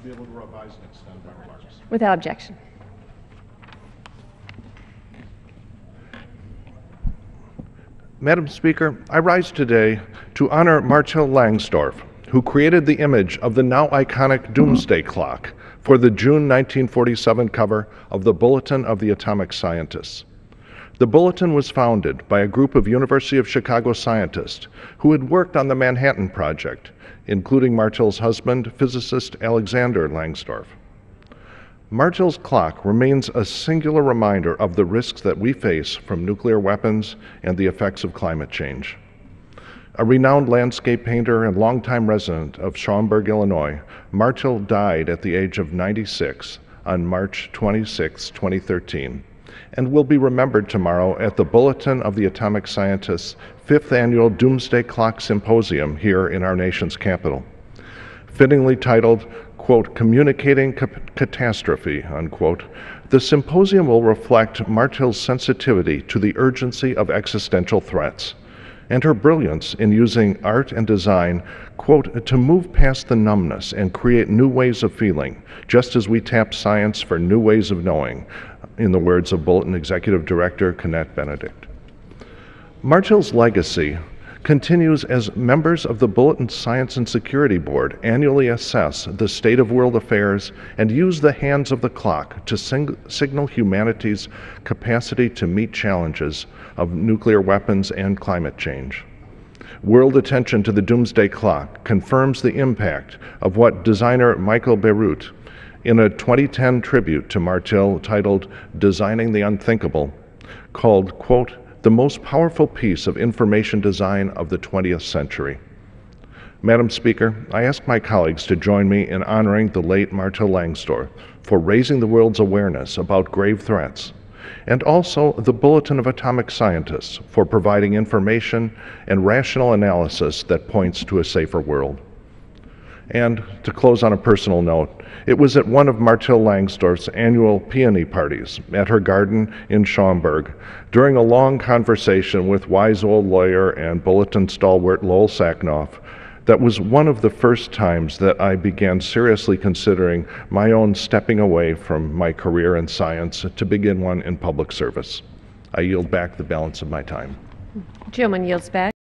be able to revise and extend my remarks. Without objection. Madam Speaker, I rise today to honor Martyl Langsdorf, who created the image of the now iconic Doomsday clock for the June 1947 cover of the Bulletin of the Atomic Scientists. The Bulletin was founded by a group of University of Chicago scientists who had worked on the Manhattan Project, including Martyl's husband, physicist Alexander Langsdorf. Martyl's clock remains a singular reminder of the risks that we face from nuclear weapons and the effects of climate change. A renowned landscape painter and longtime resident of Schaumburg, Illinois, Martyl died at the age of 96 on March 26, 2013, and will be remembered tomorrow at the Bulletin of the Atomic Scientists' 5th Annual Doomsday Clock Symposium here in our nation's capital. Fittingly titled, quote, Communicating Catastrophe, unquote, the symposium will reflect Martyl's sensitivity to the urgency of existential threats and her brilliance in using art and design, quote, to move past the numbness and create new ways of feeling, just as we tap science for new ways of knowing, in the words of Bulletin Executive Director Cannette Benedict. Martyl's legacy continues as members of the Bulletin Science and Security Board annually assess the state of world affairs and use the hands of the clock to signal humanity's capacity to meet challenges of nuclear weapons and climate change. World attention to the Doomsday Clock confirms the impact of what designer Michael Bierut, in a 2010 tribute to Martyl titled Designing the Unthinkable, called, quote, the most powerful piece of information design of the 20th century. Madam Speaker, I ask my colleagues to join me in honoring the late Martyl Langsdorf for raising the world's awareness about grave threats, and also the Bulletin of Atomic Scientists for providing information and rational analysis that points to a safer world. And to close on a personal note, it was at one of Martyl Langsdorf's annual peony parties at her garden in Schaumburg, during a long conversation with wise old lawyer and Bulletin stalwart Lowell Sacknoff, that was one of the first times that I began seriously considering my own stepping away from my career in science to begin one in public service. I yield back the balance of my time. Gentleman yields back.